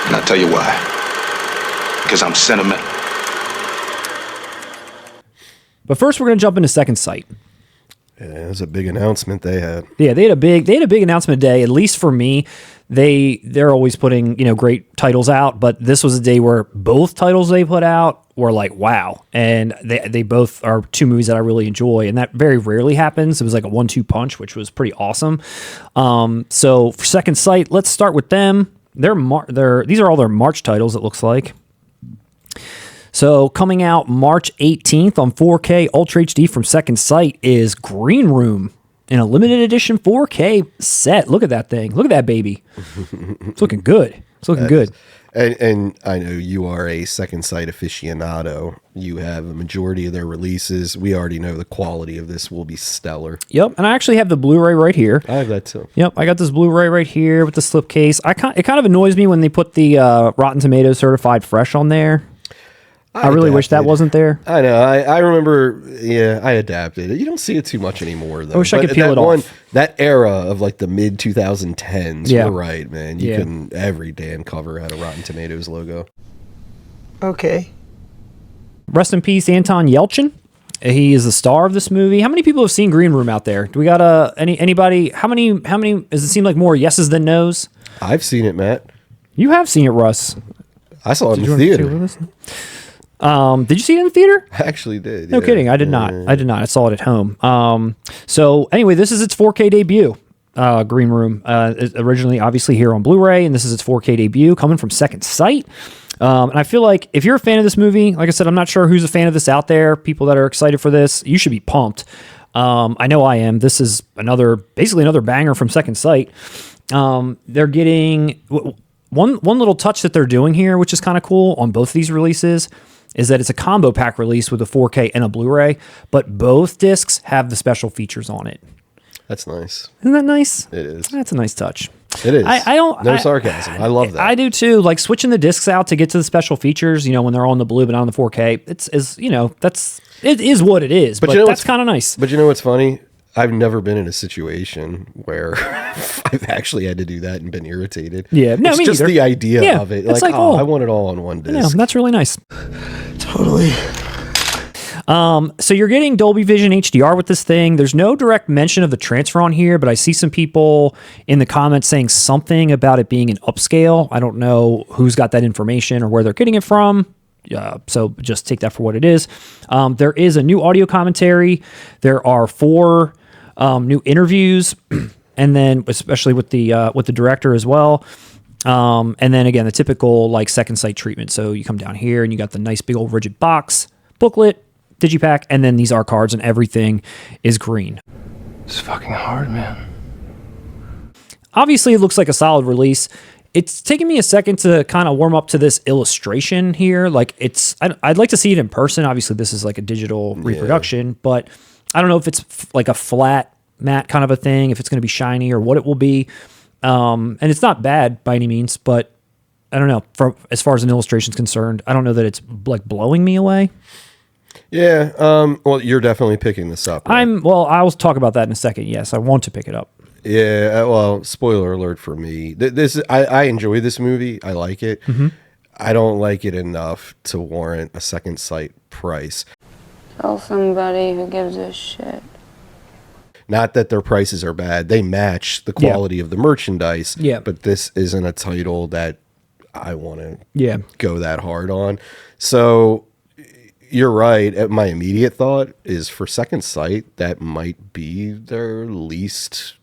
And I'll tell you why. Because I'm sentimental. But first, we're going to jump into Second Sight. Yeah, it was a big announcement they had. Yeah, they had a big announcement day. At least for me, they're always putting great titles out, but this was a day where both titles they put out were like wow, and they both are two movies that I really enjoy, and that very rarely happens. It was like a 1-2 punch, which was pretty awesome. So for Second Sight, let's start with them. These are all their March titles. It looks like. So coming out March 18th on 4K Ultra HD from Second Sight is Green Room in a limited edition 4K set. Look at that thing. Look at that baby. It's looking good. It's looking good. And I know you are a Second Sight aficionado. You have a majority of their releases. We already know the quality of this will be stellar. Yep, and I actually have the Blu-ray right here. I have that too. Yep, I got this Blu-ray right here with the slipcase. It kind of annoys me when they put the Rotten Tomatoes certified fresh on there. I really wish that wasn't there. I know. I remember, I adapted. You don't see it too much anymore, though. I wish I could peel it off. That era of like the mid-2010s, Yeah. you're right, man. You can, every damn cover had a Rotten Tomatoes logo. Okay. Rest in peace, Anton Yelchin. He is the star of this movie. How many people have seen Green Room out there? Do we got anybody? How many? Does it seem like more yeses than nos? I've seen it, Matt. You have seen it, Russ. I saw it in the theater. Did you see it in the theater? I actually did. No kidding. I did not. I saw it at home. So anyway, this is its 4K debut. Green Room, originally obviously here on Blu-ray, and this is its 4K debut coming from Second Sight. And I feel like if you're a fan of this movie, like I said, I'm not sure who's a fan of this out there. People that are excited for this, you should be pumped. I know I am. This is basically another banger from Second Sight. They're getting one little touch that they're doing here, which is kind of cool on both of these releases, is that it's a combo pack release with a 4K and a Blu-ray, but both discs have the special features on it. That's nice. Isn't that nice? It is. That's a nice touch. It is. I don't. No sarcasm. I love that. I do too. Like switching the discs out to get to the special features, when they're on the blue but not on the 4K. It is what it is. But that's kind of nice. But you know what's funny? I've never been in a situation where I've actually had to do that and been irritated. Yeah, no, it's me just neither. the idea of it. It's like, I want it all on one disc. Yeah, that's really nice. Totally. So you're getting Dolby Vision HDR with this thing. There's no direct mention of the transfer on here, but I see some people in the comments saying something about it being an upscale. I don't know who's got that information or where they're getting it from. So just take that for what it is. There is a new audio commentary. There are 4 new interviews, and then especially with the director as well. And then again, the typical like Second Sight treatment. So you come down here and you got the nice big old rigid box, booklet, digipack, and then these are cards, and everything is green. It's fucking hard, man. Obviously, it looks like a solid release. It's taken me a second to kind of warm up to this illustration here. Like I'd like to see it in person. Obviously, this is like a digital reproduction, but I don't know if it's like a flat matte kind of a thing, if it's going to be shiny or what it will be. And it's not bad by any means, but I don't know. As far as an illustration is concerned, I don't know that it's like blowing me away. Yeah. Well, you're definitely picking this up. Right? I'll talk about that in a second. Yes, I want to pick it up. Yeah. Well, spoiler alert for me. I enjoy this movie. I like it. Mm-hmm. I don't like it enough to warrant a Second Sight price. Tell somebody who gives a shit. Not that their prices are bad. They match the quality of the merchandise. Yeah. But this isn't a title that I want Yeah. to go that hard on. So you're right. My immediate thought is for Second Sight, that might be their least.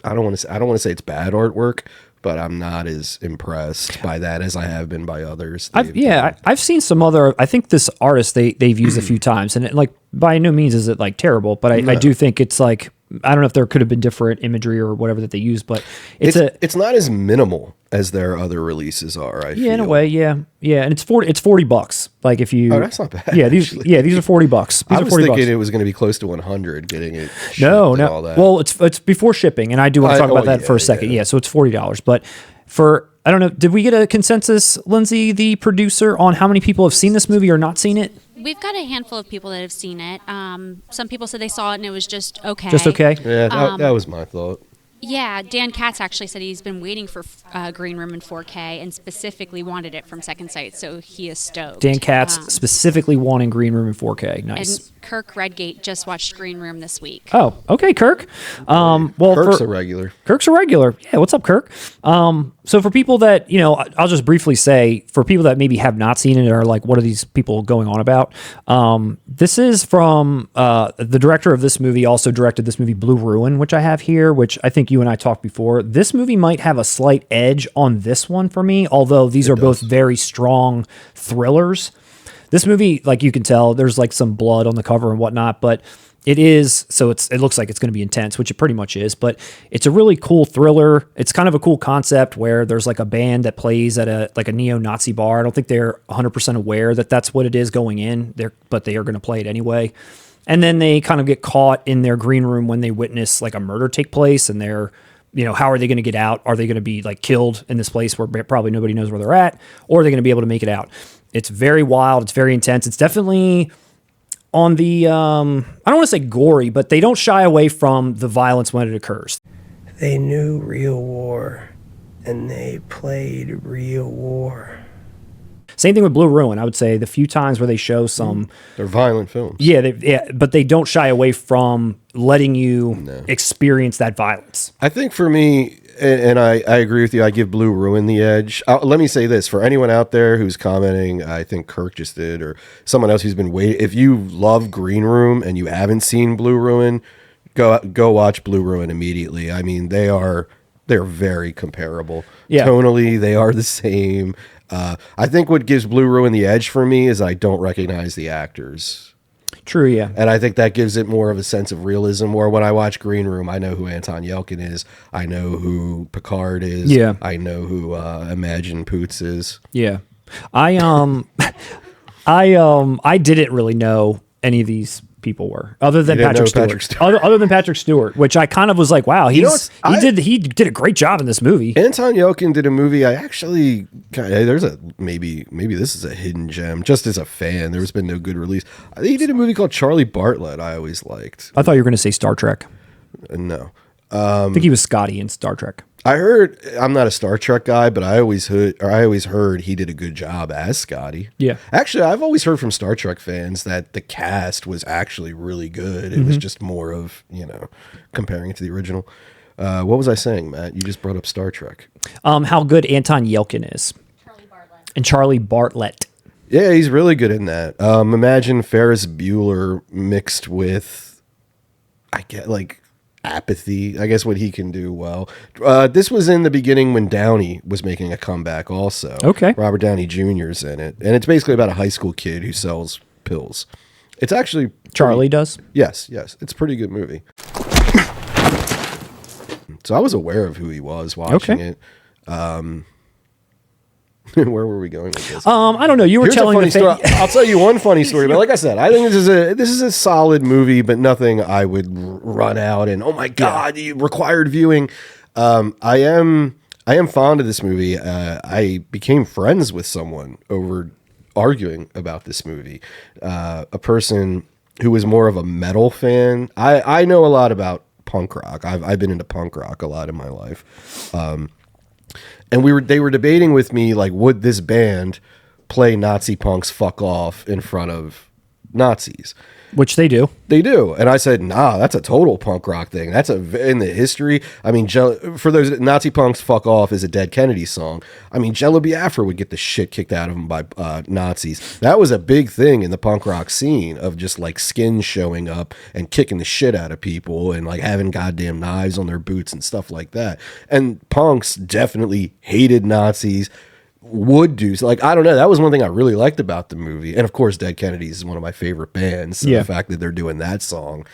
I don't want to say it's bad artwork, but I'm not as impressed by that as I have been by others. I've seen some other. I think this artist they've used a few times, and it, like by no means is it like terrible, but I do think it's like, I don't know if there could have been different imagery or whatever that they used, but it's not as minimal as their other releases are. I feel. in a way, yeah, and it's $40. Like if you, that's not bad. Yeah, these are $40. I was thinking it was going to be close to 100 getting it. No. All that. Well, it's before shipping, and I do want to talk about that for a second. Yeah, so it's $40, but I don't know. Did we get a consensus, Lindsay, the producer, on how many people have seen this movie or not seen it? We've got a handful of people that have seen it. Some people said they saw it and it was just okay. Just okay? Yeah, that was my thought. Yeah, Dan Katz actually said he's been waiting for Green Room in 4K and specifically wanted it from Second Sight, so he is stoked. Dan Katz specifically wanting Green Room in 4K. Nice. And Kirk Redgate just watched Green Room this week. Oh, okay, Kirk. Well, Kirk's a regular. Kirk's a regular. Yeah, what's up, Kirk? So for people that, I'll just briefly say, for people that maybe have not seen it or are like, what are these people going on about? This is from the director of this movie, also directed this movie Blue Ruin, which I have here, which I think you and I talked before. This movie might have a slight edge on this one for me, although these are both very strong thrillers. This movie, like you can tell, there's like some blood on the cover and whatnot, but it looks like it's going to be intense, which it pretty much is, but it's a really cool thriller. It's kind of a cool concept where there's like a band that plays at a neo-Nazi bar. I don't think they're 100% aware that that's what it is going in there, but they are going to play it anyway. And then they kind of get caught in their green room when they witness like a murder take place, and they're, how are they going to get out? Are they going to be like killed in this place where probably nobody knows where they're at? Or are they going to be able to make it out? It's very wild. It's very intense. It's definitely on the, I don't want to say gory, but they don't shy away from the violence when it occurs. They knew real war, and they played real war. Same thing with Blue Ruin. I would say the few times where they show some... They're violent films. Yeah, but they don't shy away from letting you experience that violence. I think for me, and I agree with you, I give Blue Ruin the edge. Let me say this, for anyone out there who's commenting, I think Kirk just did, or someone else who's been waiting, if you love Green Room and you haven't seen Blue Ruin, go watch Blue Ruin immediately. I mean, they're very comparable. Yeah. Tonally, they are the same. I think what gives Blue Ruin the edge for me is I don't recognize the actors. True, yeah. And I think that gives it more of a sense of realism, where when I watch Green Room, I know who Anton Yelchin is. I know who Picard is. Yeah. I know who Imagine Poots is. Yeah. I didn't really know any of these people were, other than Patrick Stewart. Other than Patrick Stewart, which I kind of was like, wow, he did a great job in this movie. Anton Yelchin did a movie I actually maybe this is a hidden gem. Just as a fan, there's been no good release. He did a movie called Charlie Bartlett. I always liked. I thought you were going to say Star Trek. No, I think he was Scotty in Star Trek. I heard, I'm not a Star Trek guy, but I always heard he did a good job as Scotty. Yeah. Actually, I've always heard from Star Trek fans that the cast was actually really good. It was just more of, comparing it to the original. What was I saying, Matt? You just brought up Star Trek. How good Anton Yelchin is. Charlie Bartlett. And Charlie Bartlett. Yeah, he's really good in that. Imagine Ferris Bueller mixed with, apathy, I guess, what he can do well. This was in the beginning when Downey was making a comeback also. Okay. Robert Downey Jr.'s in it. And it's basically about a high school kid who sells pills. It's actually... Charlie does? Yes. It's a pretty good movie. So I was aware of who he was watching it. Where were we going with this? I don't know. You were telling a funny story. I'll tell you one funny story. But like I said, I think this is a solid movie, but nothing I would run out and, oh my God, you required viewing. I am fond of this movie. I became friends with someone over arguing about this movie. A person who was more of a metal fan. I know a lot about punk rock. I've been into punk rock a lot in my life. And they were debating with me, like, would this band play Nazi Punk's Fuck Off in front of Nazis? Which they do. They do. And I said, nah, that's a total punk rock thing. That's in the history. I mean, for those, Nazi Punk's Fuck Off is a Dead Kennedy song. I mean, Jello Biafra would get the shit kicked out of him by Nazis. That was a big thing in the punk rock scene, of just like skins showing up and kicking the shit out of people and like having goddamn knives on their boots and stuff like that. And punks definitely hated Nazis. Would do, like, I don't know, that was one thing I really liked about the movie. And of course Dead Kennedys is one of my favorite bands, so the fact that they're doing that song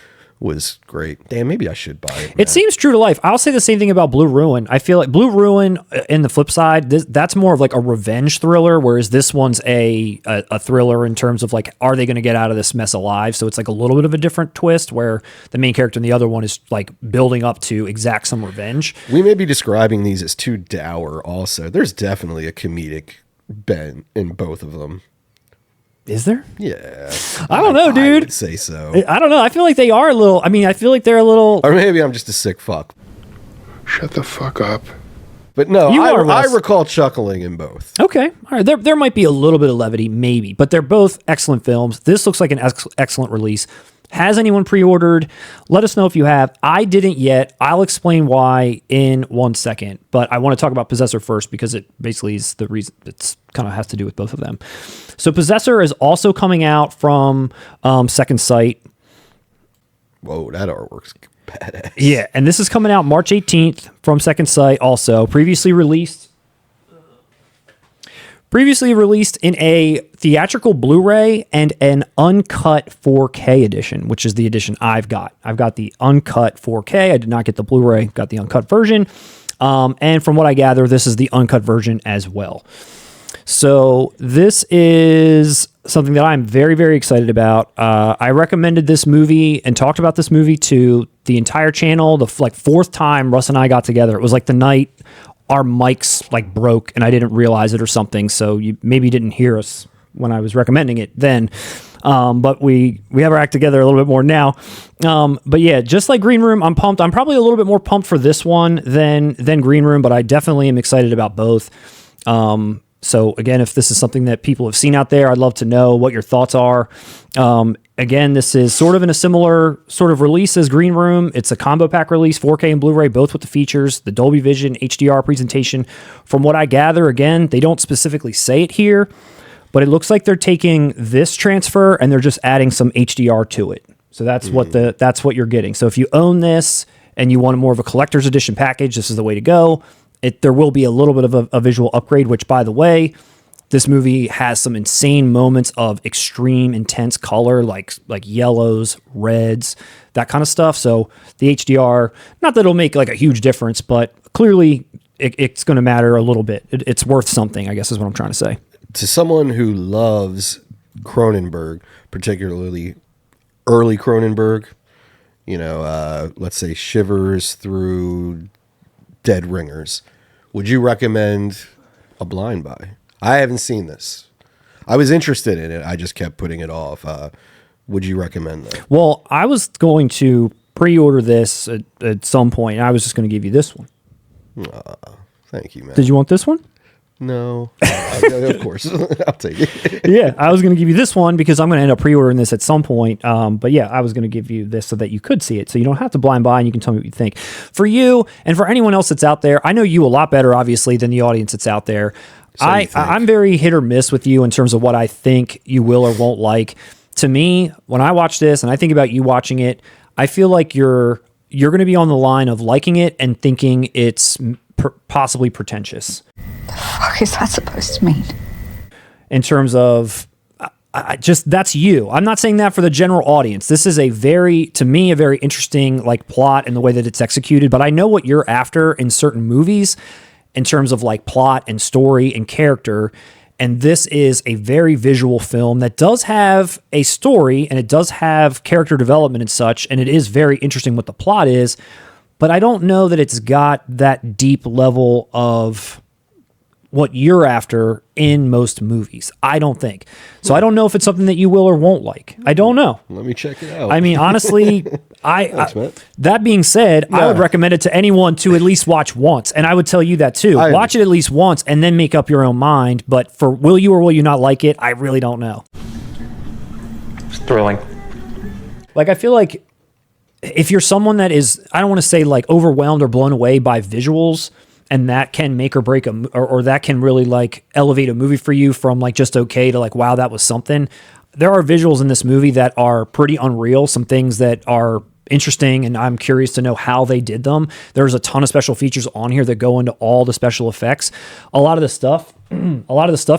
was great. Damn, maybe I should buy it. It seems true to life. I'll say the same thing about Blue Ruin. I feel like Blue Ruin, in the flip side, that's more of like a revenge thriller, whereas this one's a thriller in terms of like, are they going to get out of this mess alive? So it's like a little bit of a different twist, where the main character in the other one is like building up to exact some revenge. We may be describing these as too dour also. There's definitely a comedic bent in both of them. Is there? Yeah. I don't know, dude. I would say so. I don't know. I feel like they are a little, I mean, I feel like they're a little... Or maybe I'm just a sick fuck. Shut the fuck up. But no, You are, I Russ. recall chuckling in both. Okay. All right. There might be a little bit of levity, maybe, but they're both excellent films. This looks like an excellent release. Has anyone pre-ordered? Let us know if you have. I didn't yet. I'll explain why in 1 second, but I want to talk about Possessor first because it basically is the reason. It's kind of has to do with both of them. So Possessor is also coming out from Second Sight. Whoa, that artwork's badass. Yeah, and this is coming out March 18th from Second Sight also. Previously released in a theatrical Blu-ray and an uncut 4K edition, which is the edition I've got. I've got the uncut 4K. I did not get the Blu-ray, got the uncut version. And from what I gather, this is the uncut version as well. So this is something that I'm very, very excited about. I recommended this movie and talked about this movie to the entire channel. The fourth time Russ and I got together, it was like the night our mics broke and I didn't realize it or something. So you maybe didn't hear us when I was recommending it then. But we have our act together a little bit more now. But yeah, just like Green Room, I'm pumped. I'm probably a little bit more pumped for this one than Green Room, but I definitely am excited about both. So again, if this is something that people have seen out there, I'd love to know what your thoughts are. Again, this is sort of in a similar sort of release as Green Room. It's a combo pack release, 4K and Blu-ray, both with the features, the Dolby Vision HDR presentation. From what I gather, again, they don't specifically say it here, but it looks like they're taking this transfer and they're just adding some HDR to it. So that's what you're getting. So if you own this and you want more of a collector's edition package, this is the way to go. There will be a little bit of a visual upgrade, which, by the way, this movie has some insane moments of extreme, intense color, like yellows, reds, that kind of stuff. So the HDR, not that it'll make a huge difference, but clearly it's going to matter a little bit. It's worth something, I guess is what I'm trying to say. To someone who loves Cronenberg, particularly early Cronenberg, let's say Shivers through Dead Ringers, would you recommend A Blind Buy? I haven't seen this. I was interested in it. I just kept putting it off. Would you recommend that? Well, I was going to pre-order this at some point. I was just going to give you this one. Thank you, man. Did you want this one? No. Of course. I'll take it. Yeah, I was going to give you this one because I'm going to end up pre-ordering this at some point. But yeah, I was going to give you this so that you could see it. So you don't have to blind buy and you can tell me what you think. For you and for anyone else that's out there, I know you a lot better, obviously, than the audience that's out there. I'm very hit or miss with you in terms of what I think you will or won't like. To me, when I watch this and I think about you watching it, I feel like you're going to be on the line of liking it and thinking it's possibly pretentious. The fuck is that supposed to mean? In terms of, that's you. I'm not saying that for the general audience. This is to me, a very interesting plot and the way that it's executed. But I know what you're after in certain movies in terms of plot and story and character. And this is a very visual film that does have a story and it does have character development and such. And it is very interesting what the plot is. But I don't know that it's got that deep level of what you're after in most movies. I don't think. So I don't know if it's something that you will or won't like. I don't know. Let me check it out. I mean, honestly, that being said, I would recommend it to anyone to at least watch once. And I would tell you that too. Watch it at least once and then make up your own mind. But for will you or will you not like it, I really don't know. It's thrilling. I feel like if you're someone that is, I don't want to say overwhelmed or blown away by visuals, and that can make or break or that can really elevate a movie for you from just okay to wow, that was something. There are visuals in this movie that are pretty unreal. Some things that are interesting, and I'm curious to know how they did them. There's a ton of special features on here that go into all the special effects. A lot of the stuff,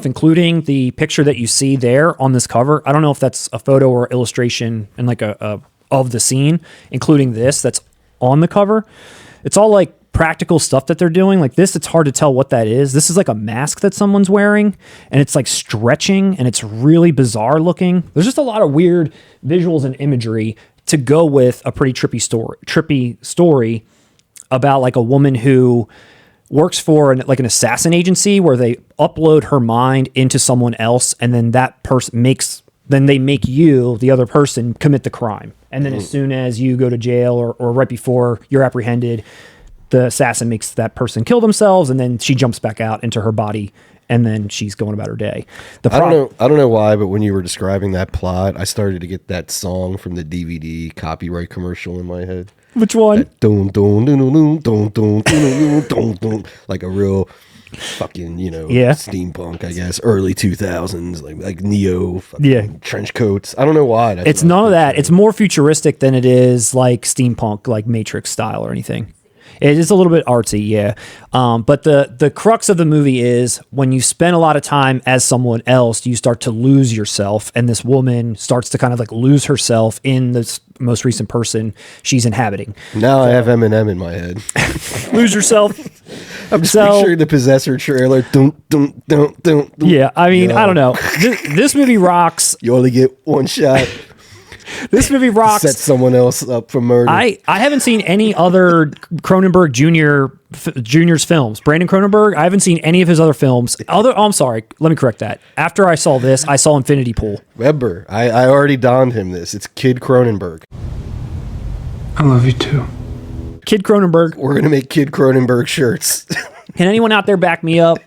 including the picture that you see there on this cover. I don't know if that's a photo or illustration and of the scene, including this that's on the cover. It's all practical stuff that they're doing. This, it's hard to tell what that is. This is a mask that someone's wearing, and it's stretching, and it's really bizarre looking. There's just a lot of weird visuals and imagery to go with a pretty trippy story about a woman who works for an assassin agency where they upload her mind into someone else, and then that person they make you, the other person, commit the crime. And then as soon as you go to jail or right before you're apprehended, the assassin makes that person kill themselves, and then she jumps back out into her body, and then she's going about her day. I don't know why, but when you were describing that plot, I started to get that song from the DVD copyright commercial in my head. Which one? That dun, dun, dun, dun, dun, dun, dun, dun, dun, like a real fucking, steampunk, I guess, early 2000s, like Neo, trench coats. I don't know why. It's none of that. It's more futuristic than it is like steampunk, like Matrix style or anything. It is a little bit artsy, yeah. But the crux of the movie is when you spend a lot of time as someone else, you start to lose yourself, and this woman starts to kind of like lose herself in this most recent person she's inhabiting. Now I have Eminem in my head. Lose yourself. I'm just picturing the Possessor trailer. Dun, dun, dun, dun, dun. Yeah, I mean, I don't know. This movie rocks. You only get one shot. This movie rocks. Set someone else up for murder. I haven't seen any other Cronenberg Jr.'s films. Brandon Cronenberg, I haven't seen any of his other films. I'm sorry. Let me correct that. After I saw this, I saw Infinity Pool. Remember, I already donned him this. It's Kid Cronenberg. I love you too. Kid Cronenberg. We're going to make Kid Cronenberg shirts. Can anyone out there back me up?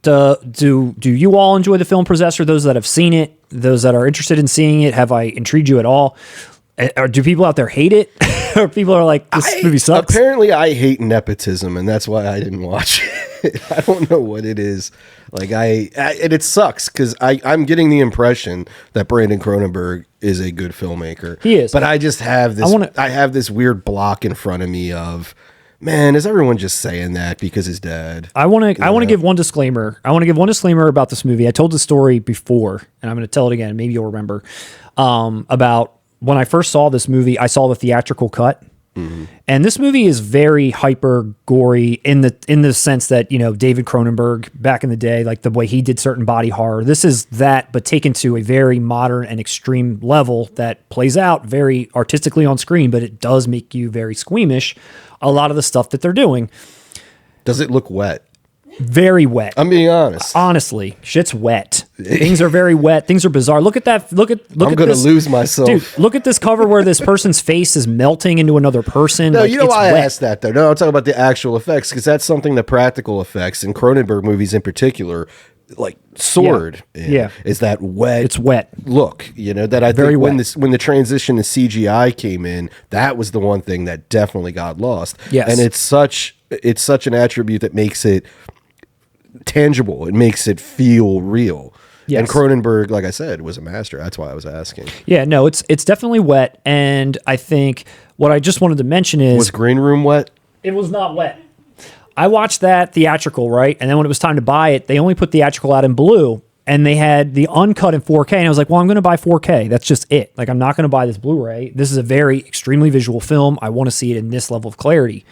Do you all enjoy the film Possessor? Those that have seen it, those that are interested in seeing it, have I intrigued you at all? Or do people out there hate it? Or people are like, this movie sucks? Apparently I hate nepotism, and that's why I didn't watch it. I don't know what it is. Like and it sucks because I'm getting the impression that Brandon Cronenberg is a good filmmaker. He is. But I just have this I have this weird block in front of me of, man, is everyone just saying that because his dad? I want to give one disclaimer. I want to give one disclaimer about this movie. I told the story before, and I'm going to tell it again. Maybe you'll remember. About when I first saw this movie, I saw the theatrical cut. Mm-hmm. And this movie is very hyper gory in the sense that, David Cronenberg back in the day, like the way he did certain body horror. This is that, but taken to a very modern and extreme level that plays out very artistically on screen, but it does make you very squeamish. A lot of the stuff that they're doing. Does it look wet? Very wet. I'm being honest. Honestly, shit's wet. Things are very wet. Things are bizarre. Look at that. Look at I'm going to lose myself. Dude, look at this cover where this person's face is melting into another person. No, you know why I asked that, though? No, I'm talking about the actual effects, because that's something the practical effects in Cronenberg movies in particular, like Sword, is that wet. It's wet look, that I think when the transition to CGI came in, that was the one thing that definitely got lost. Yes. And it's such an attribute that makes it tangible. It makes it feel real. Yes. And Cronenberg, like I said, was a master. That's why I was asking. Yeah, no, it's definitely wet. And I think what I just wanted to mention is... Was Green Room wet? It was not wet. I watched that theatrical, right? And then when it was time to buy it, they only put theatrical out in blue. And they had the uncut in 4K. And I was like, well, I'm going to buy 4K. That's just it. Like, I'm not going to buy this Blu-ray. This is a very extremely visual film. I want to see it in this level of clarity.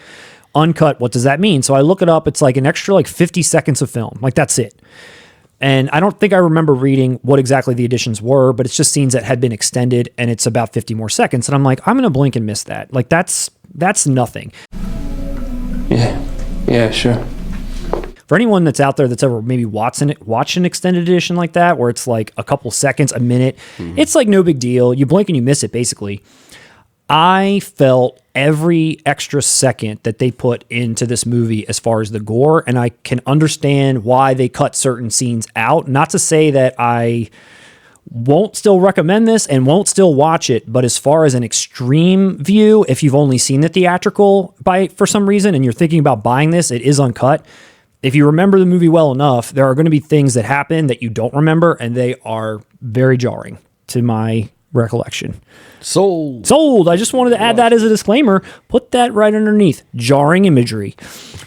Uncut, what does that mean? So I look it up. It's like an extra 50 seconds of film. Like, that's it. And I don't think I remember reading what exactly the additions were, but it's just scenes that had been extended, and it's about 50 more seconds. And I'm like, I'm going to blink and miss that. Like, that's nothing. Yeah, sure. For anyone that's out there that's ever maybe watched an extended edition like that, where it's like a couple seconds, a minute, it's like no big deal. You blink and you miss it, basically. I felt every extra second that they put into this movie as far as the gore, and I can understand why they cut certain scenes out. Not to say that I won't still recommend this and won't still watch it, but as far as an extreme view, if you've only seen the theatrical for some reason and you're thinking about buying this, it is uncut. If you remember the movie well enough, there are going to be things that happen that you don't remember, and they are very jarring to my recollection. Sold. I just wanted to add that as a disclaimer. Put that right underneath. Jarring imagery.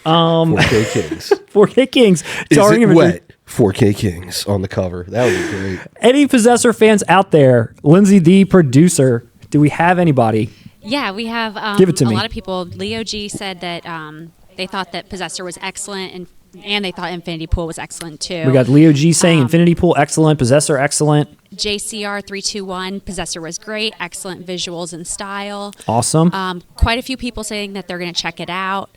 4K Kings. 4K Kings. Jarring imagery. Wet? 4K Kings on the cover. That would be great. Any Possessor fans out there? Lindsay, the producer, do we have anybody? Yeah, we have Give it to me. A lot of people. Leo G said that they thought that Possessor was excellent, and they thought Infinity Pool was excellent too. We got Leo G saying Infinity Pool excellent, Possessor excellent. JCR321, Possessor was great, excellent visuals and style. Awesome. Quite a few people saying that they're going to check it out.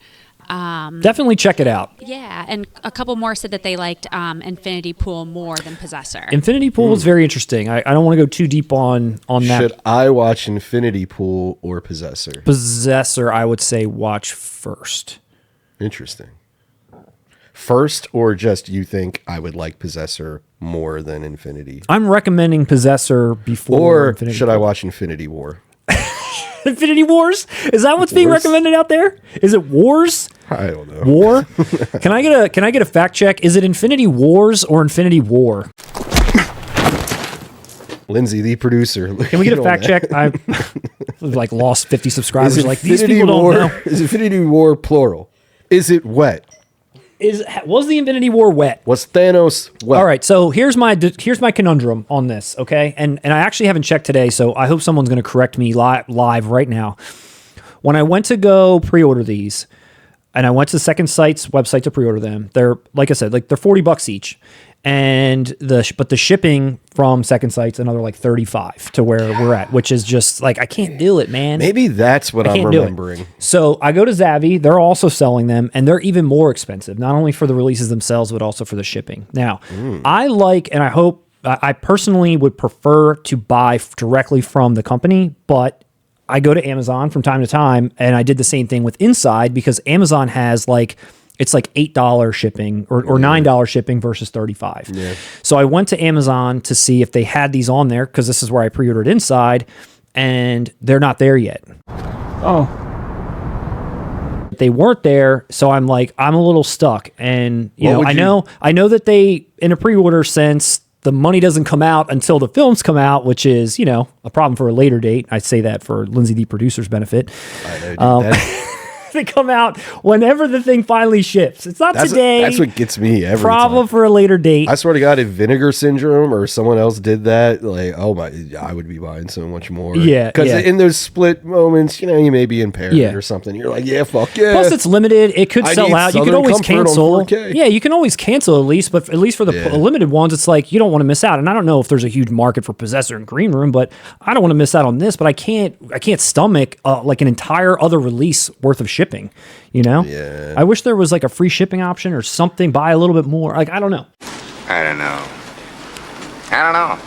Definitely check it out. Yeah, and a couple more said that they liked Infinity Pool more than Possessor. Infinity Pool is very interesting. I don't want to go too deep on that. Should I watch Infinity Pool or Possessor? Possessor, I would say watch first. Interesting. First, or just you think I would like Possessor more than Infinity? I'm recommending Possessor before Or Infinity should Pool. I watch Infinity War? Infinity Wars? Is that what's being Wars? recommended out there? Is it Wars? I don't know. War? Can I get a fact check? Is it Infinity Wars or Infinity War? Lindsay, the producer. Can we get a fact check? I've like lost 50 subscribers. Is Like these Infinity people War, don't know. Is Infinity War plural? Is it wet? Was the Infinity War wet? Was Thanos wet? All right, so here's my conundrum on this, okay? And I actually haven't checked today, so I hope someone's going to correct me live right now. When I went to go pre-order these, and I went to Second Sight's website to pre-order them, they're like I said, like they're $40 each, and the shipping from Second Sight's another like $35 to where we're at, which is just like I can't do it, man. Maybe that's what I'm can't do it. remembering. So I go to Zavvi. They're also selling them, and they're even more expensive, not only for the releases themselves, but also for the shipping. Now, I like, and I hope, I personally would prefer to buy directly from the company, but I go to Amazon from time to time, and I did the same thing with Inside because Amazon has like, it's like $8 shipping or $9 shipping versus $35. Yeah. So I went to Amazon to see if they had these on there because this is where I pre-ordered Inside, and they're not there yet. Oh. They weren't there, so I'm like, I'm a little stuck. And you What know, would I know that they, in a pre-order sense, the money doesn't come out until the films come out, which is, you know, a problem for a later date. I say that for Lindsay, the producer's benefit. I know, dude, They come out whenever the thing finally ships. It's not today. That's what gets me every problem time. for a later date. I swear to God, if Vinegar Syndrome or someone else did that, like, oh my, I would be buying so much more. Yeah, because yeah. in those split moments, you know, you may be impaired Yeah. or something. You're like, yeah, fuck yeah. Plus, it's limited. It could I sell need out. You could Southern always Comfort on cancel. 4K. Yeah, you can always cancel at least, but at least for the Yeah. limited ones, it's like you don't want to miss out. And I don't know if there's a huge market for Possessor and Green Room, but I don't want to miss out on this. But I can't stomach like an entire other release worth of shipping. You know? Yeah. I wish there was like a free shipping option or something. Buy a little bit more. Like I don't know. I don't know.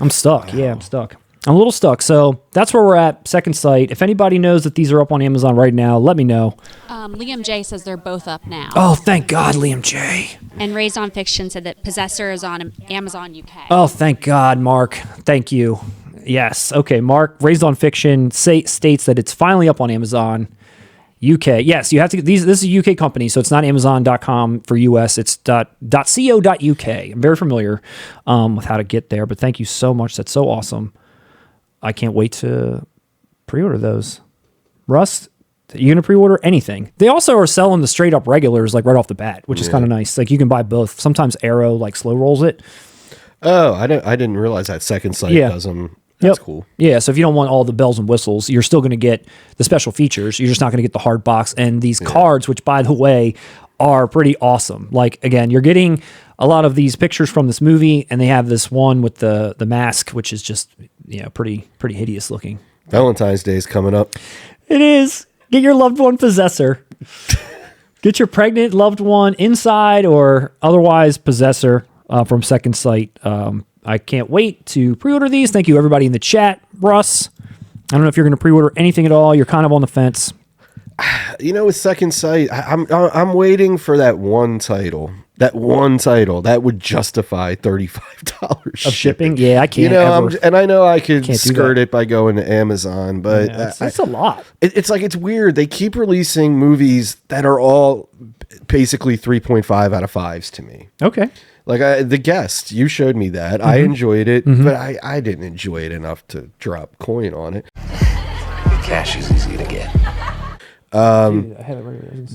I'm stuck. Yeah, I'm stuck. I'm a little stuck. So that's where we're at. Second Sight. If anybody knows that these are up on Amazon right now, let me know. Liam J says they're both up now. Oh, thank God, Liam J. And Raised on Fiction said that Possessor is on Amazon UK. Oh, thank God, Mark. Thank you. Yes. Okay, Mark, Raised on Fiction states that it's finally up on Amazon UK. Yes, you have to. This is a UK company, so it's not Amazon.com for US. It's .co.uk. I'm very familiar with how to get there, but thank you so much. That's so awesome. I can't wait to pre-order those. Russ, you gonna pre-order anything? They also are selling the straight up regulars like right off the bat, which is kind of nice. Like you can buy both. Sometimes Arrow like slow rolls it. Oh, I didn't realize that Second Sight does them. That's cool. Yeah, so if you don't want all the bells and whistles, you're still going to get the special features. You're just not going to get the hard box. And these cards, which, by the way, are pretty awesome. Like, again, you're getting a lot of these pictures from this movie, and they have this one with the mask, which is just, you know, pretty hideous looking. Valentine's Day is coming up. It is. Get your loved one Possessor. Get your pregnant loved one Inside or otherwise Possessor from Second Sight. I can't wait to pre-order these. Thank you, everybody in the chat. Russ, I don't know if you're going to pre-order anything at all. You're kind of on the fence. You know, with Second Sight, I'm waiting for that one title. That one title that would justify $35 Of shipping? Yeah, I can't. You know, ever. and I know I could Can't do skirt that. it by going to Amazon, but Yeah, it's a lot. It's like it's weird. They keep releasing movies that are all basically 3.5 out of 5s to me. Okay. Like The Guest, you showed me that. I enjoyed it, but I didn't enjoy it enough to drop coin on it. Cash is easy to get.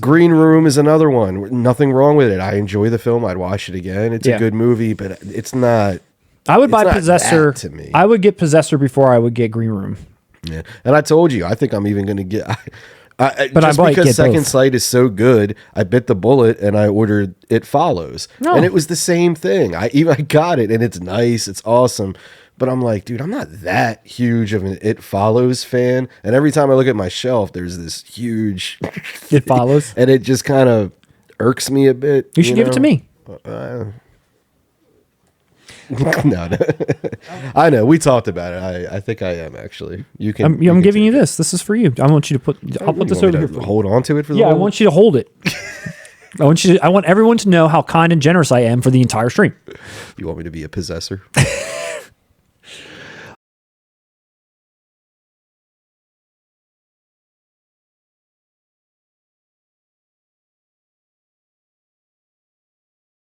Green Room is another one. Nothing wrong with it. I enjoy the film. I'd watch it again. It's a good movie, but it's not. I would it's buy not Possessor. that to me. I would get Possessor before I would get Green Room. Yeah, and I told you, I think I'm even going to get. But just I might because get Second both. Sight is so good, I bit the bullet and I ordered It Follows, No. and it was the same thing. I got it, and it's nice, it's awesome, But I'm like, dude, I'm not that huge of an It Follows fan. And every time I look at my shelf, there's this huge It Follows. and it just kind of irks me a bit. You should give it to me. No. I know. We talked about it. I think I am actually. You can. I'm giving you this. This is for you. I want you to put. I'll put this over here. Hold on to it for the Yeah, I whole- want you to hold it. I want everyone to know how kind and generous I am for the entire stream. You want me to be a possessor?